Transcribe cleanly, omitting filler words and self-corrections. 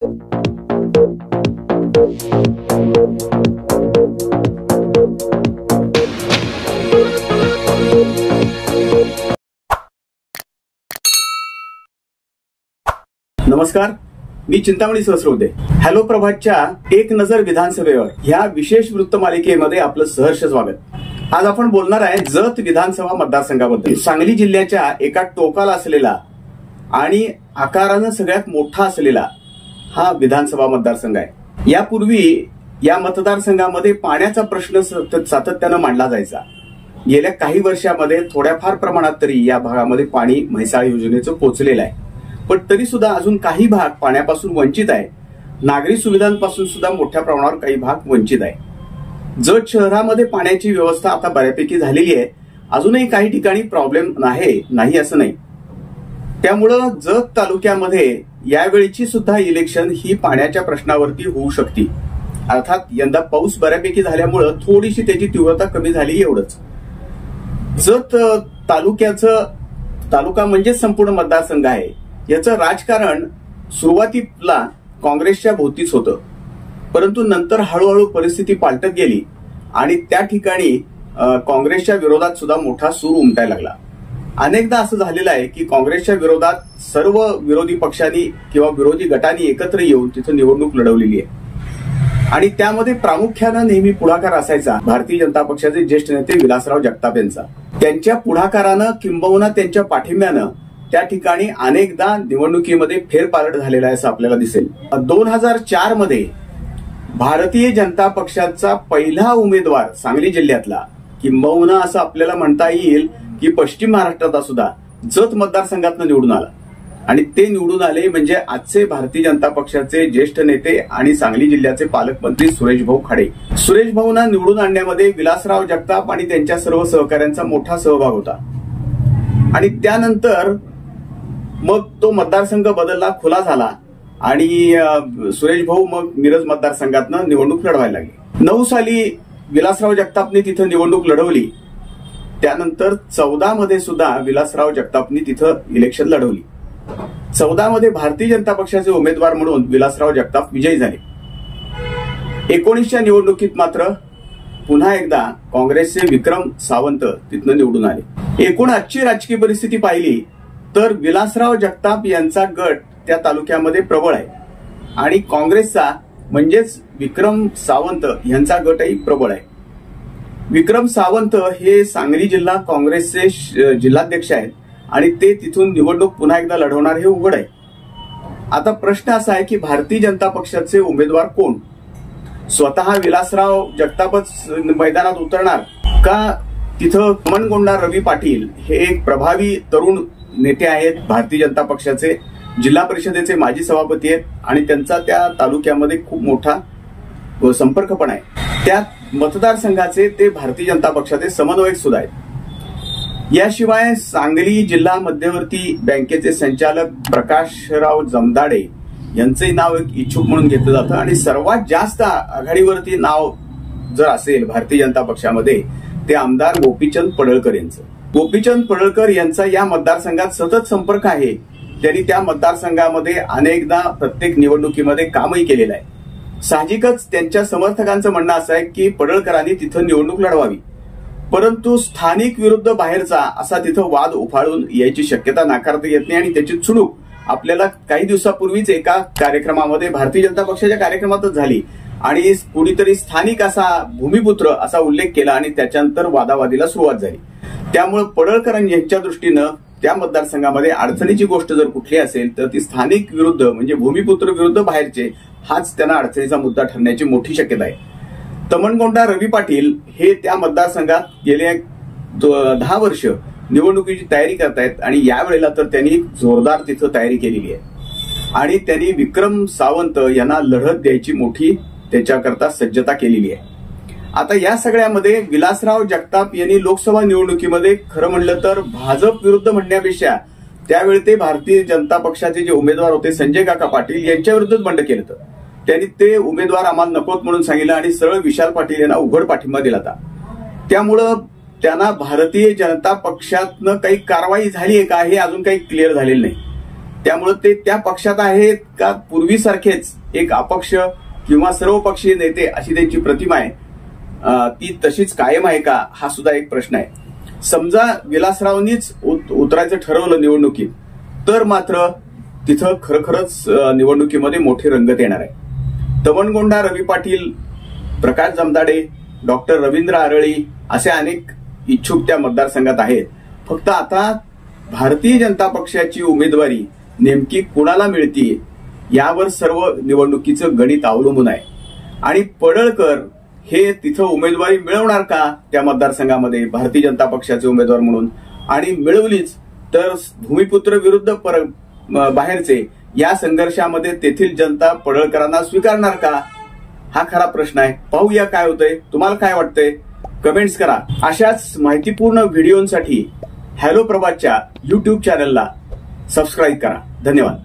नमस्कार, मी चिंतामणी सहस्रबुद्धे. हॅलो प्रभातच्या एक नजर विधानसभेवर ह्या विशेष वृत्तमालिकेमध्ये आपलं सहर्ष स्वागत. आज आपण बोलणार आहे जत विधानसभा मतदारसंघाबद्दल. सांगली जिल्ह्याच्या एका टोकाला असलेला आणि आकारानं सगळ्यात मोठा असलेला हा विधानसभा मतदारसंघ आहे. यापूर्वी या मतदारसंघामध्ये पाण्याचा प्रश्न सातत्यानं मांडला जायचा. गेल्या काही वर्षामध्ये थोड्याफार प्रमाणात तरी या भागामध्ये पाणी म्हैसाळ योजनेचं पोहोचलेलं आहे. पण तरी सुद्धा अजून काही भाग पाण्यापासून वंचित आहे. नागरी सुविधांपासून सुद्धा मोठ्या प्रमाणावर काही भाग वंचित आहे. जत शहरामध्ये पाण्याची व्यवस्था आता बऱ्यापैकी झालेली आहे. अजूनही काही ठिकाणी प्रॉब्लेम नाही असं नाही. त्यामुळं जत तालुक्यामध्ये यावेळीची सुद्धा इलेक्शन ही पाण्याच्या प्रश्नावरती होऊ शकते. अर्थात यंदा पाऊस बऱ्यापैकी झाल्यामुळं थोडीशी त्याची तीव्रता कमी झाली एवढंच. जत तालुका म्हणजे संपूर्ण मतदारसंघ आहे. याचं राजकारण सुरुवातीला काँग्रेसच्या भोवतीच होतं, परंतु नंतर हळूहळू परिस्थिती पालटत गेली आणि त्या ठिकाणी काँग्रेसच्या विरोधात सुद्धा मोठा सूर उमटायला लागला. अनेकदा असं झालेलं आहे की काँग्रेसच्या विरोधात सर्व विरोधी पक्षांनी किंवा विरोधी गटांनी एकत्र येऊन तिथं निवडणूक लढवलेली आहे आणि त्यामध्ये प्रामुख्यानं नेहमी पुढाकार असायचा भारतीय जनता पक्षाचे ज्येष्ठ नेते विलासराव जगताप यांचा. त्यांच्या पुढाकारानं किंबहुना त्यांच्या पाठिंब्यानं त्या ठिकाणी अनेकदा निवडणुकीमध्ये फेरपालट झालेला आहे असं आपल्याला दिसेल. 2004 मध्ये भारतीय जनता पक्षाचा पहिला उमेदवार सांगली जिल्ह्यातला, किंबहुना असं आपल्याला म्हणता येईल की पश्चिम महाराष्ट्रात सुद्धा जत मतदारसंघातनं निवडून आला आणि ते निवडून आले म्हणजे आजचे भारतीय जनता पक्षाचे ज्येष्ठ नेते आणि सांगली जिल्ह्याचे पालकमंत्री सुरेशभाऊ खाडे. सुरेशभाऊंना निवडून आणण्यामध्ये विलासराव जगताप आणि त्यांच्या सर्व सहकाऱ्यांचा मोठा सहभाग होता आणि त्यानंतर मग तो मतदारसंघ बदलला, खुला झाला आणि सुरेश भाऊ मग मिरज मतदारसंघातनं निवडणूक लढवायला लागली. 9 साली विलासराव जगतापनी तिथं निवडणूक लढवली. त्यानंतर 14 मध्ये सुद्धा विलासराव जगतापनी तिथं इलेक्शन लढवली. 14 मध्ये भारतीय जनता पक्षाचे उमेदवार म्हणून विलासराव जगताप विजयी झाले. 19च्या निवडणुकीत मात्र पुन्हा एकदा काँग्रेसचे विक्रम सावंत तिथनं निवडून आले. एकूण आजची राजकीय परिस्थिती पाहिली तर विलासराव जगताप यांचा गट त्या तालुक्यामध्ये प्रबळ आहे आणि काँग्रेसचा म्हणजेच विक्रम सावंत यांचा गटही प्रबळ आहे. विक्रम सावंत हे सांगली जिल्हा काँग्रेसचे जिल्हाध्यक्ष आहेत आणि ते तिथून निवडणूक पुन्हा एकदा लढवणार हे उघड आहे. आता प्रश्न असा आहे की भारतीय जनता पक्षाचे उमेदवार कोण? स्वतः विलासराव जगतापच मैदानात उतरणार का तिथं मनगोंडा रवी पाटील हे एक प्रभावी तरुण नेते आहेत, भारतीय जनता पक्षाचे जिल्हा परिषदेचे माजी सभापती आहेत आणि त्यांचा त्या तालुक्यामध्ये खूप मोठा संपर्क पण आहे. त्या मतदारसंघाचे ते भारतीय जनता पक्षाचे समन्वयक सुद्धा आहेत. याशिवाय सांगली जिल्हा मध्यवर्ती बँकेचे संचालक प्रकाशराव जमदाडे यांचंही नाव एक इच्छुक म्हणून घेतलं जातं आणि सर्वात जास्त आघाडीवरती नाव जर असेल भारतीय जनता पक्षामध्ये ते आमदार गोपीचंद पडळकर यांचं. गोपीचंद पडळकर यांचा या मतदारसंघात सतत संपर्क आहे. त्यांनी त्या मतदारसंघामध्ये अनेकदा प्रत्येक निवडणुकीमध्ये कामही केलेलं आहे. साहजिकच त्यांच्या समर्थकांचं म्हणणं असं आहे की पडळकरांनी तिथं निवडणूक लढवावी, परंतु स्थानिक विरुद्ध बाहेरचा असा तिथं वाद उफाळून यायची शक्यता नाकारता येत नाही आणि त्याची चुणूक आपल्याला काही दिवसापूर्वीच एका कार्यक्रमामध्ये भारतीय जनता पक्षाच्या कार्यक्रमातच झाली आणि कुणीतरी स्थानिक असा भूमिपुत्र असा उल्लेख केला आणि त्याच्यानंतर वादावादीला सुरुवात झाली. त्यामुळे पडळकर यांच्या दृष्टीनं त्या मतदारसंघामध्ये अडचणीची गोष्ट जर कुठली असेल तर ती स्थानिक विरुद्ध म्हणजे भूमिपुत्र विरुद्ध बाहेरचे हाच त्यांना अडचणीचा मुद्दा ठरण्याची मोठी शक्यता आहे. तमनगोंडा रवी पाटील हे त्या मतदारसंघात गेले 10 वर्ष निवडणुकीची तयारी करतायत आणि यावेळेला तर त्यांनी जोरदार तिथं तयारी केलेली आहे आणि त्यांनी विक्रम सावंत यांना लढत द्यायची मोठी त्याच्याकरता सज्जता केलेली आहे. आता या सगळ्यामध्ये विलासराव जगताप यांनी लोकसभा निवडणुकीमध्ये खरं म्हणलं तर भाजप विरुद्ध म्हणण्यापेक्षा त्यावेळी ते भारतीय जनता पक्षाचे जे उमेदवार होते संजय काका पाटील यांच्या विरुद्धच बंड केलं होतं. त्यांनी ते उमेदवार आम्हाला नकोत म्हणून सांगितलं आणि सरळ विशाल पाटील यांना उघड पाठिंबा दिला होता. त्यामुळं त्यांना भारतीय जनता पक्षातनं काही कारवाई झाली आहे का हे अजून काही क्लिअर झालेलं नाही. त्यामुळे ते त्या पक्षात आहेत का पूर्वीसारखेच एक अपक्ष किंवा सर्वपक्षीय नेते अशी त्यांची प्रतिमा आहे, ती तशीच कायम आहे का, हा सुद्धा एक प्रश्न आहे। समजा विलासरावांनीच उतरायचं ठरवलं निवडणुकीत, तर मात्र तिथं खरखरच निवडणुकीमध्ये मोठी रंगत येणार आहे। तवणगोंडा रवी पाटील, प्रकाश जमदाडे, डॉक्टर रवींद्र आरळी असे अनेक इच्छुक त्या मतदारसंघात आहेत। फक्त आता भारतीय जनता पक्षाची उमेदवारी नेमकी कुणाला मिळतीये यावर सर्व निवडणुकीचं गणित अवलंबून आहे। आणि पडळकर हे तिथं उमेदवारी मिळवणार का त्या मतदारसंघामध्ये भारतीय जनता पक्षाचे उमेदवार म्हणून, आणि मिळवलीच तर भूमिपुत्र विरुद्ध बाहेरचे या संघर्षामध्ये तेथील जनता पडळकरांना स्वीकारणार का, हा खरा प्रश्न आहे। पाहूया काय होतंय, तुम्हाला काय वाटतंय, कमेंट्स करा। अशाच माहितीपूर्ण व्हिडिओंसाठी हॅलो प्रभातच्या YouTube चॅनलला सबस्क्राईब करा। धन्यवाद।